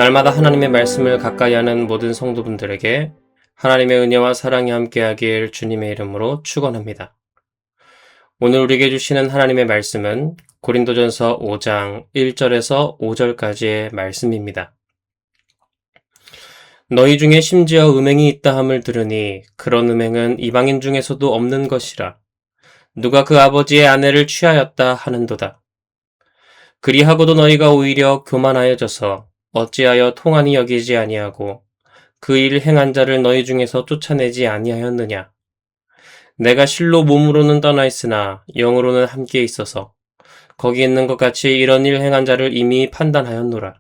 날마다 하나님의 말씀을 가까이 하는 모든 성도분들에게 하나님의 은혜와 사랑이 함께하길 주님의 이름으로 축원합니다. 오늘 우리에게 주시는 하나님의 말씀은 고린도전서 5장 1절에서 5절까지의 말씀입니다. 너희 중에 심지어 음행이 있다 함을 들으니 그런 음행은 이방인 중에서도 없는 것이라. 누가 그 아버지의 아내를 취하였다 하는도다. 그리하고도 너희가 오히려 교만하여져서 어찌하여 통한이 여기지 아니하고 그 일 행한 자를 너희 중에서 쫓아내지 아니하였느냐. 내가 실로 몸으로는 떠나 있으나 영으로는 함께 있어서 거기 있는 것 같이 이런 일 행한 자를 이미 판단하였노라.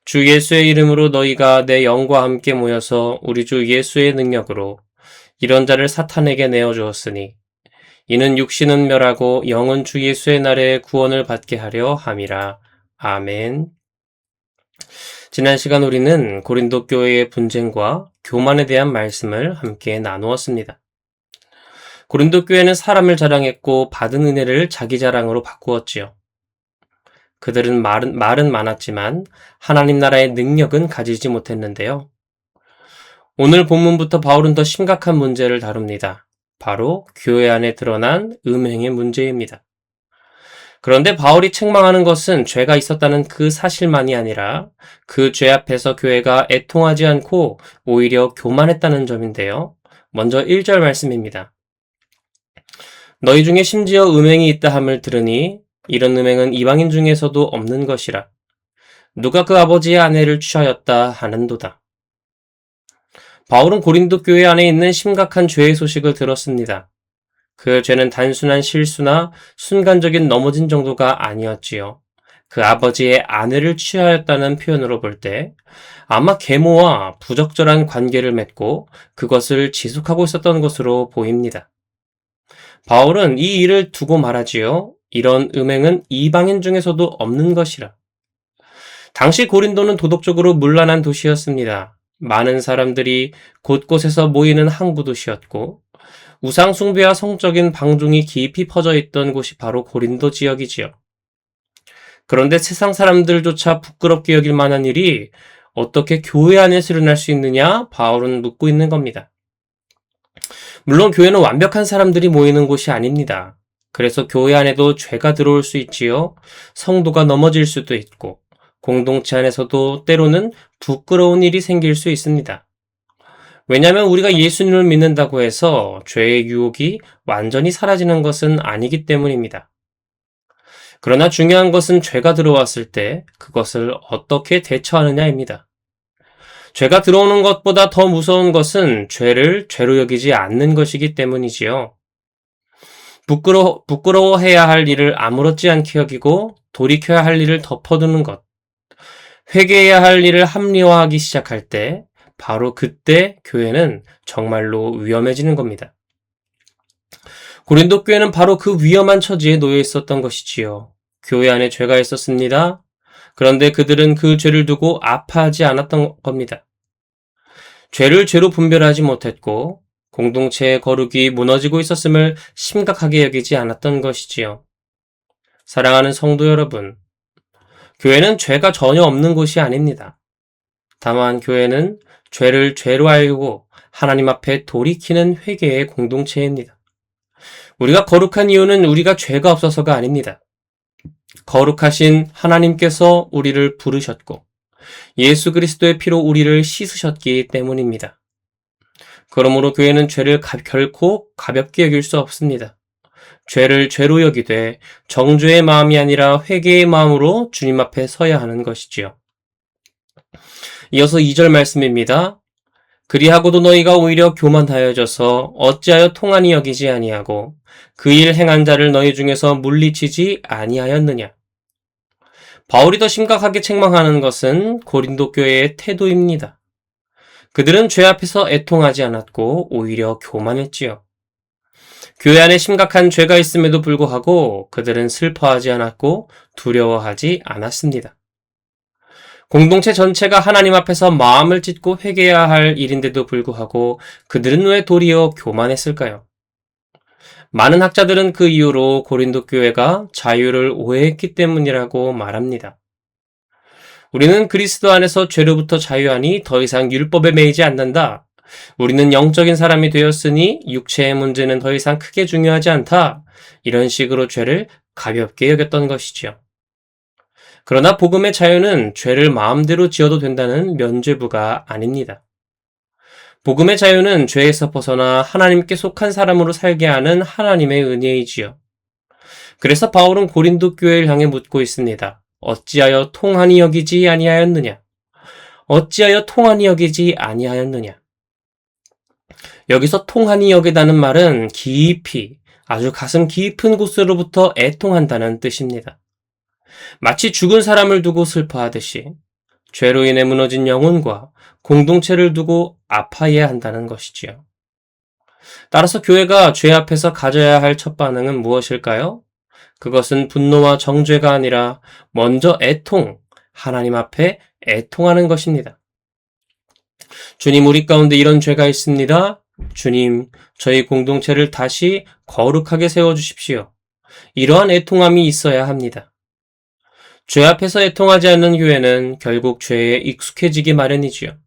주 예수의 이름으로 너희가 내 영과 함께 모여서 우리 주 예수의 능력으로 이런 자를 사탄에게 내어주었으니 이는 육신은 멸하고 영은 주 예수의 날에 구원을 받게 하려 함이라. 아멘. 지난 시간 우리는 고린도 교회의 분쟁과 교만에 대한 말씀을 함께 나누었습니다. 고린도 교회는 사람을 자랑했고 받은 은혜를 자기 자랑으로 바꾸었지요. 그들은 말은 많았지만 하나님 나라의 능력은 가지지 못했는데요. 오늘 본문부터 바울은 더 심각한 문제를 다룹니다. 바로 교회 안에 드러난 음행의 문제입니다. 그런데 바울이 책망하는 것은 죄가 있었다는 그 사실만이 아니라 그 죄 앞에서 교회가 애통하지 않고 오히려 교만했다는 점인데요. 먼저 1절 말씀입니다. 너희 중에 심지어 음행이 있다 함을 들으니 이런 음행은 이방인 중에서도 없는 것이라. 누가 그 아버지의 아내를 취하였다 하는도다. 바울은 고린도 교회 안에 있는 심각한 죄의 소식을 들었습니다. 그 죄는 단순한 실수나 순간적인 넘어진 정도가 아니었지요. 그 아버지의 아내를 취하였다는 표현으로 볼 때 아마 계모와 부적절한 관계를 맺고 그것을 지속하고 있었던 것으로 보입니다. 바울은 이 일을 두고 말하지요. 이런 음행은 이방인 중에서도 없는 것이라. 당시 고린도는 도덕적으로 문란한 도시였습니다. 많은 사람들이 곳곳에서 모이는 항구 도시였고 우상 숭배와 성적인 방종이 깊이 퍼져 있던 곳이 바로 고린도 지역이지요. 그런데 세상 사람들조차 부끄럽게 여길 만한 일이 어떻게 교회 안에서 일어날 수 있느냐? 바울은 묻고 있는 겁니다. 물론 교회는 완벽한 사람들이 모이는 곳이 아닙니다. 그래서 교회 안에도 죄가 들어올 수 있지요. 성도가 넘어질 수도 있고 공동체 안에서도 때로는 부끄러운 일이 생길 수 있습니다. 왜냐하면 우리가 예수님을 믿는다고 해서 죄의 유혹이 완전히 사라지는 것은 아니기 때문입니다. 그러나 중요한 것은 죄가 들어왔을 때 그것을 어떻게 대처하느냐입니다. 죄가 들어오는 것보다 더 무서운 것은 죄를 죄로 여기지 않는 것이기 때문이지요. 부끄러워해야 할 일을 아무렇지 않게 여기고 돌이켜야 할 일을 덮어두는 것, 회개해야 할 일을 합리화하기 시작할 때 바로 그때 교회는 정말로 위험해지는 겁니다. 고린도 교회는 바로 그 위험한 처지에 놓여 있었던 것이지요. 교회 안에 죄가 있었습니다. 그런데 그들은 그 죄를 두고 아파하지 않았던 겁니다. 죄를 죄로 분별하지 못했고 공동체의 거룩이 무너지고 있었음을 심각하게 여기지 않았던 것이지요. 사랑하는 성도 여러분, 교회는 죄가 전혀 없는 곳이 아닙니다. 다만 교회는 죄를 죄로 알고 하나님 앞에 돌이키는 회개의 공동체입니다. 우리가 거룩한 이유는 우리가 죄가 없어서가 아닙니다. 거룩하신 하나님께서 우리를 부르셨고 예수 그리스도의 피로 우리를 씻으셨기 때문입니다. 그러므로 교회는 죄를 결코 가볍게 여길 수 없습니다. 죄를 죄로 여기되 정죄의 마음이 아니라 회개의 마음으로 주님 앞에 서야 하는 것이지요. 이어서 2절 말씀입니다. 그리하고도 너희가 오히려 교만하여져서 어찌하여 통한이 여기지 아니하고 그 일 행한 자를 너희 중에서 물리치지 아니하였느냐. 바울이 더 심각하게 책망하는 것은 고린도 교회의 태도입니다. 그들은 죄 앞에서 애통하지 않았고 오히려 교만했지요. 교회 안에 심각한 죄가 있음에도 불구하고 그들은 슬퍼하지 않았고 두려워하지 않았습니다. 공동체 전체가 하나님 앞에서 마음을 찢고 회개해야 할 일인데도 불구하고 그들은 왜 도리어 교만했을까요? 많은 학자들은 그 이유로 고린도 교회가 자유를 오해했기 때문이라고 말합니다. 우리는 그리스도 안에서 죄로부터 자유하니 더 이상 율법에 매이지 않는다. 우리는 영적인 사람이 되었으니 육체의 문제는 더 이상 크게 중요하지 않다. 이런 식으로 죄를 가볍게 여겼던 것이지요. 그러나 복음의 자유는 죄를 마음대로 지어도 된다는 면죄부가 아닙니다. 복음의 자유는 죄에서 벗어나 하나님께 속한 사람으로 살게 하는 하나님의 은혜이지요. 그래서 바울은 고린도 교회를 향해 묻고 있습니다. 어찌하여 통한이 여기지 아니하였느냐? 어찌하여 통한이 여기지 아니하였느냐? 여기서 통한이 여기다는 말은 깊이, 아주 가슴 깊은 곳으로부터 애통한다는 뜻입니다. 마치 죽은 사람을 두고 슬퍼하듯이 죄로 인해 무너진 영혼과 공동체를 두고 아파해야 한다는 것이지요. 따라서 교회가 죄 앞에서 가져야 할 첫 반응은 무엇일까요? 그것은 분노와 정죄가 아니라 먼저 애통, 하나님 앞에 애통하는 것입니다. 주님, 우리 가운데 이런 죄가 있습니다. 주님, 저희 공동체를 다시 거룩하게 세워주십시오. 이러한 애통함이 있어야 합니다. 죄 앞에서 애통하지 않는 교회는 결국 죄에 익숙해지기 마련이지요.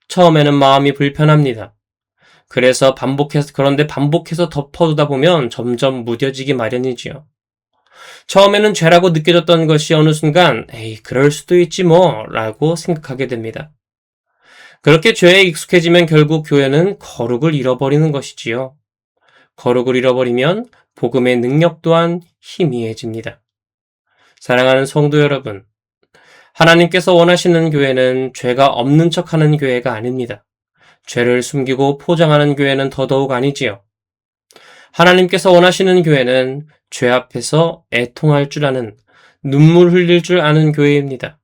처음에는 마음이 불편합니다. 그런데 반복해서 덮어두다 보면 점점 무뎌지기 마련이지요. 처음에는 죄라고 느껴졌던 것이 어느 순간, 에이, 그럴 수도 있지 뭐, 라고 생각하게 됩니다. 그렇게 죄에 익숙해지면 결국 교회는 거룩을 잃어버리는 것이지요. 거룩을 잃어버리면 복음의 능력 또한 희미해집니다. 사랑하는 성도 여러분, 하나님께서 원하시는 교회는 죄가 없는 척하는 교회가 아닙니다. 죄를 숨기고 포장하는 교회는 더더욱 아니지요. 하나님께서 원하시는 교회는 죄 앞에서 애통할 줄 아는, 눈물 흘릴 줄 아는 교회입니다.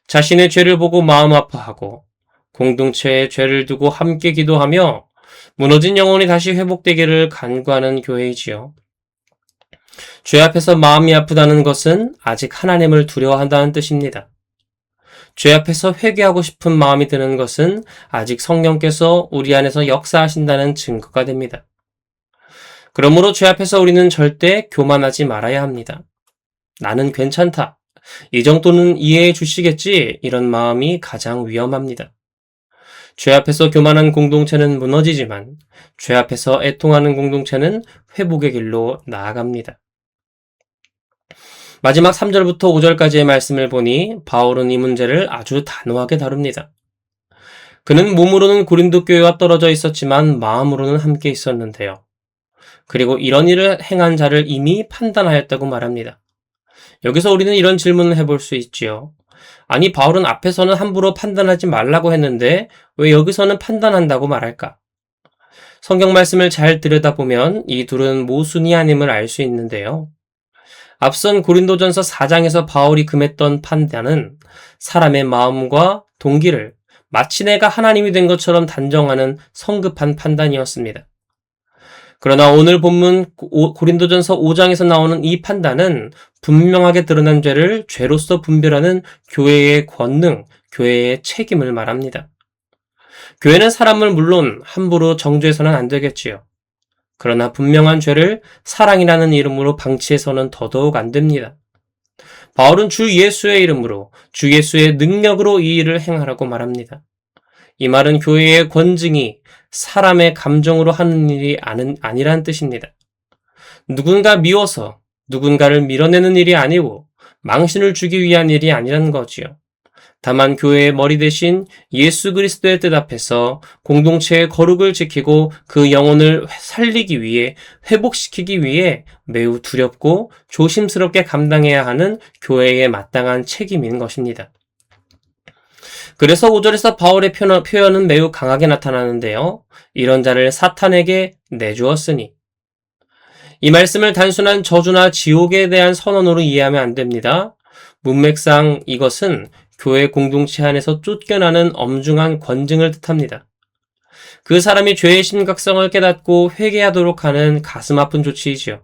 자신의 죄를 보고 마음 아파하고 공동체의 죄를 두고 함께 기도하며 무너진 영혼이 다시 회복되기를 간구하는 교회이지요. 죄 앞에서 마음이 아프다는 것은 아직 하나님을 두려워한다는 뜻입니다. 죄 앞에서 회개하고 싶은 마음이 드는 것은 아직 성령께서 우리 안에서 역사하신다는 증거가 됩니다. 그러므로 죄 앞에서 우리는 절대 교만하지 말아야 합니다. 나는 괜찮다. 이 정도는 이해해 주시겠지? 이런 마음이 가장 위험합니다. 죄 앞에서 교만한 공동체는 무너지지만 죄 앞에서 애통하는 공동체는 회복의 길로 나아갑니다. 마지막 3절부터 5절까지의 말씀을 보니 바울은 이 문제를 아주 단호하게 다룹니다. 그는 몸으로는 고린도 교회와 떨어져 있었지만 마음으로는 함께 있었는데요. 그리고 이런 일을 행한 자를 이미 판단하였다고 말합니다. 여기서 우리는 이런 질문을 해볼 수 있지요. 아니, 바울은 앞에서는 함부로 판단하지 말라고 했는데 왜 여기서는 판단한다고 말할까? 성경 말씀을 잘 들여다보면 이 둘은 모순이 아님을 알 수 있는데요. 앞선 고린도전서 4장에서 바울이 금했던 판단은 사람의 마음과 동기를 마치 내가 하나님이 된 것처럼 단정하는 성급한 판단이었습니다. 그러나 오늘 본문 고린도전서 5장에서 나오는 이 판단은 분명하게 드러난 죄를 죄로서 분별하는 교회의 권능, 교회의 책임을 말합니다. 교회는 사람을 물론 함부로 정죄해서는 안 되겠지요. 그러나 분명한 죄를 사랑이라는 이름으로 방치해서는 더더욱 안 됩니다. 바울은 주 예수의 이름으로, 주 예수의 능력으로 이 일을 행하라고 말합니다. 이 말은 교회의 권징이 사람의 감정으로 하는 일이 아니란 뜻입니다. 누군가 미워서 누군가를 밀어내는 일이 아니고 망신을 주기 위한 일이 아니라는 거지요. 다만 교회의 머리 대신 예수 그리스도의 뜻 앞에서 공동체의 거룩을 지키고 그 영혼을 살리기 위해, 회복시키기 위해 매우 두렵고 조심스럽게 감당해야 하는 교회의 마땅한 책임인 것입니다. 그래서 5절에서 바울의 표현은 매우 강하게 나타나는데요. 이런 자를 사탄에게 내주었으니. 이 말씀을 단순한 저주나 지옥에 대한 선언으로 이해하면 안 됩니다. 문맥상 이것은 교회 공동체 안에서 쫓겨나는 엄중한 권징을 뜻합니다. 그 사람이 죄의 심각성을 깨닫고 회개하도록 하는 가슴 아픈 조치이지요.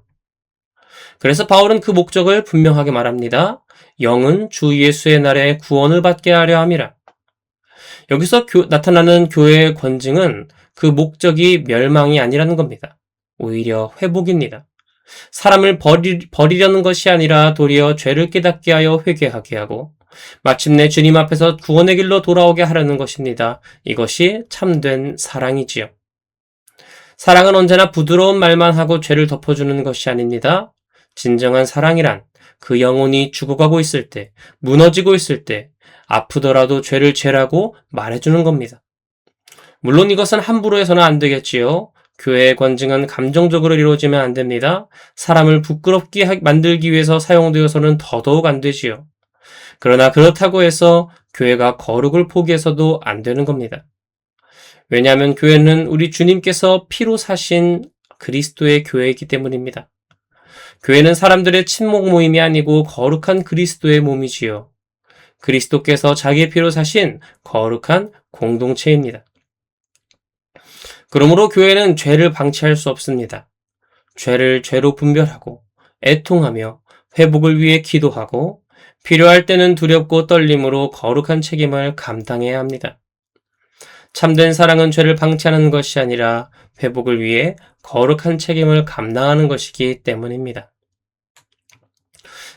그래서 바울은 그 목적을 분명하게 말합니다. 영은 주 예수의 날에 구원을 받게 하려 함이라. 여기서 나타나는 교회의 권징은 그 목적이 멸망이 아니라는 겁니다. 오히려 회복입니다. 사람을 버리려는 것이 아니라 도리어 죄를 깨닫게 하여 회개하게 하고 마침내 주님 앞에서 구원의 길로 돌아오게 하려는 것입니다. 이것이 참된 사랑이지요. 사랑은 언제나 부드러운 말만 하고 죄를 덮어주는 것이 아닙니다. 진정한 사랑이란 그 영혼이 죽어가고 있을 때, 무너지고 있을 때, 아프더라도 죄를 죄라고 말해주는 겁니다. 물론 이것은 함부로 해서는 안 되겠지요. 교회의 권징은 감정적으로 이루어지면 안 됩니다. 사람을 부끄럽게 만들기 위해서 사용되어서는 더더욱 안 되지요. 그러나 그렇다고 해서 교회가 거룩을 포기해서도 안 되는 겁니다. 왜냐하면 교회는 우리 주님께서 피로 사신 그리스도의 교회이기 때문입니다. 교회는 사람들의 친목 모임이 아니고 거룩한 그리스도의 몸이지요. 그리스도께서 자기의 피로 사신 거룩한 공동체입니다. 그러므로 교회는 죄를 방치할 수 없습니다. 죄를 죄로 분별하고 애통하며 회복을 위해 기도하고 필요할 때는 두렵고 떨림으로 거룩한 책임을 감당해야 합니다. 참된 사랑은 죄를 방치하는 것이 아니라 회복을 위해 거룩한 책임을 감당하는 것이기 때문입니다.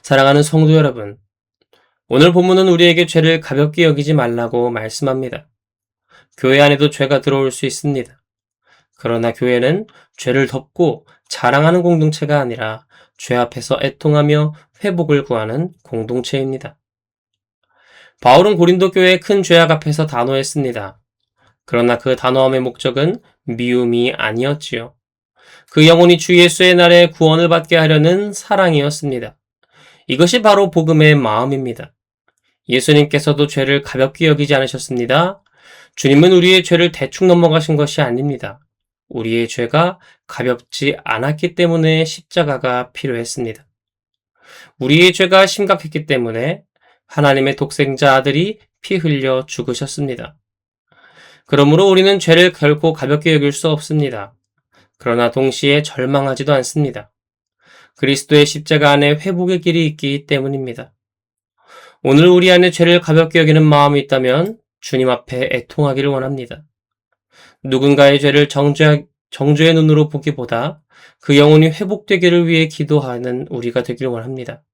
사랑하는 성도 여러분, 오늘 본문은 우리에게 죄를 가볍게 여기지 말라고 말씀합니다. 교회 안에도 죄가 들어올 수 있습니다. 그러나 교회는 죄를 덮고 자랑하는 공동체가 아니라 죄 앞에서 애통하며 회복을 구하는 공동체입니다. 바울은 고린도 교회의 큰 죄악 앞에서 단호했습니다. 그러나 그 단호함의 목적은 미움이 아니었지요. 그 영혼이 주 예수의 날에 구원을 받게 하려는 사랑이었습니다. 이것이 바로 복음의 마음입니다. 예수님께서도 죄를 가볍게 여기지 않으셨습니다. 주님은 우리의 죄를 대충 넘어가신 것이 아닙니다. 우리의 죄가 가볍지 않았기 때문에 십자가가 필요했습니다. 우리의 죄가 심각했기 때문에 하나님의 독생자 아들이 피 흘려 죽으셨습니다. 그러므로 우리는 죄를 결코 가볍게 여길 수 없습니다. 그러나 동시에 절망하지도 않습니다. 그리스도의 십자가 안에 회복의 길이 있기 때문입니다. 오늘 우리 안에 죄를 가볍게 여기는 마음이 있다면 주님 앞에 애통하기를 원합니다. 누군가의 죄를 정죄의 눈으로 보기보다 그 영혼이 회복되기를 위해 기도하는 우리가 되기를 원합니다.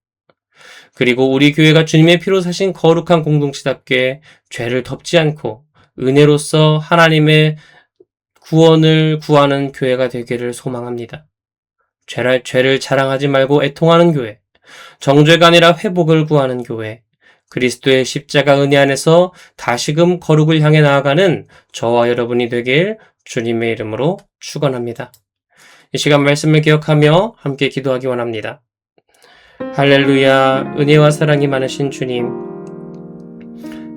그리고 우리 교회가 주님의 피로 사신 거룩한 공동체답게 죄를 덮지 않고 은혜로서 하나님의 구원을 구하는 교회가 되기를 소망합니다. 죄를 자랑하지 말고 애통하는 교회, 정죄가 아니라 회복을 구하는 교회, 그리스도의 십자가 은혜 안에서 다시금 거룩을 향해 나아가는 저와 여러분이 되길 주님의 이름으로 축원합니다. 이 시간 말씀을 기억하며 함께 기도하기 원합니다. 할렐루야, 은혜와 사랑이 많으신 주님,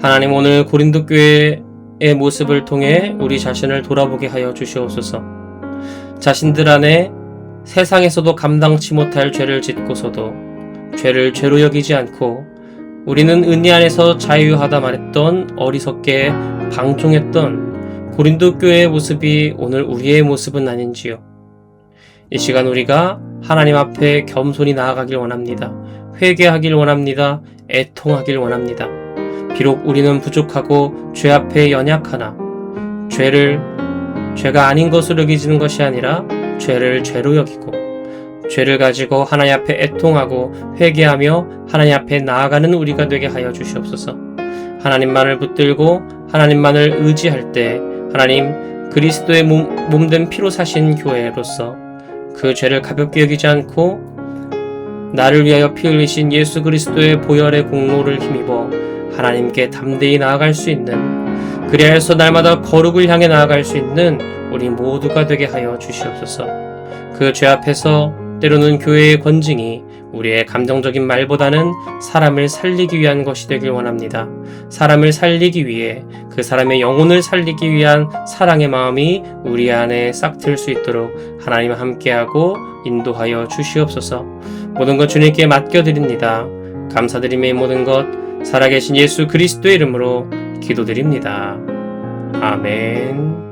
하나님, 오늘 고린도 교회의 모습을 통해 우리 자신을 돌아보게 하여 주시옵소서. 자신들 안에 세상에서도 감당치 못할 죄를 짓고서도 죄를 죄로 여기지 않고 우리는 은혜 안에서 자유하다 말했던 어리석게 방종했던 고린도 교회의 모습이 오늘 우리의 모습은 아닌지요. 이 시간 우리가 하나님 앞에 겸손히 나아가길 원합니다. 회개하길 원합니다. 애통하길 원합니다. 비록 우리는 부족하고 죄 앞에 연약하나 죄가 아닌 것으로 여기지는 것이 아니라 죄를 죄로 여기고 죄를 가지고 하나님 앞에 애통하고 회개하며 하나님 앞에 나아가는 우리가 되게 하여 주시옵소서. 하나님만을 붙들고 하나님만을 의지할 때 하나님 그리스도의 몸된 피로 사신 교회로서 그 죄를 가볍게 여기지 않고 나를 위하여 피 흘리신 예수 그리스도의 보혈의 공로를 힘입어 하나님께 담대히 나아갈 수 있는, 그리하여서 날마다 거룩을 향해 나아갈 수 있는 우리 모두가 되게 하여 주시옵소서. 그 죄 앞에서 때로는 교회의 권징이 우리의 감정적인 말보다는 사람을 살리기 위한 것이 되길 원합니다. 사람을 살리기 위해 그 사람의 영혼을 살리기 위한 사랑의 마음이 우리 안에 싹 틀 수 있도록 하나님 함께하고 인도하여 주시옵소서. 모든 것 주님께 맡겨드립니다. 감사드리며 이 모든 것 살아계신 예수 그리스도의 이름으로 기도드립니다. 아멘.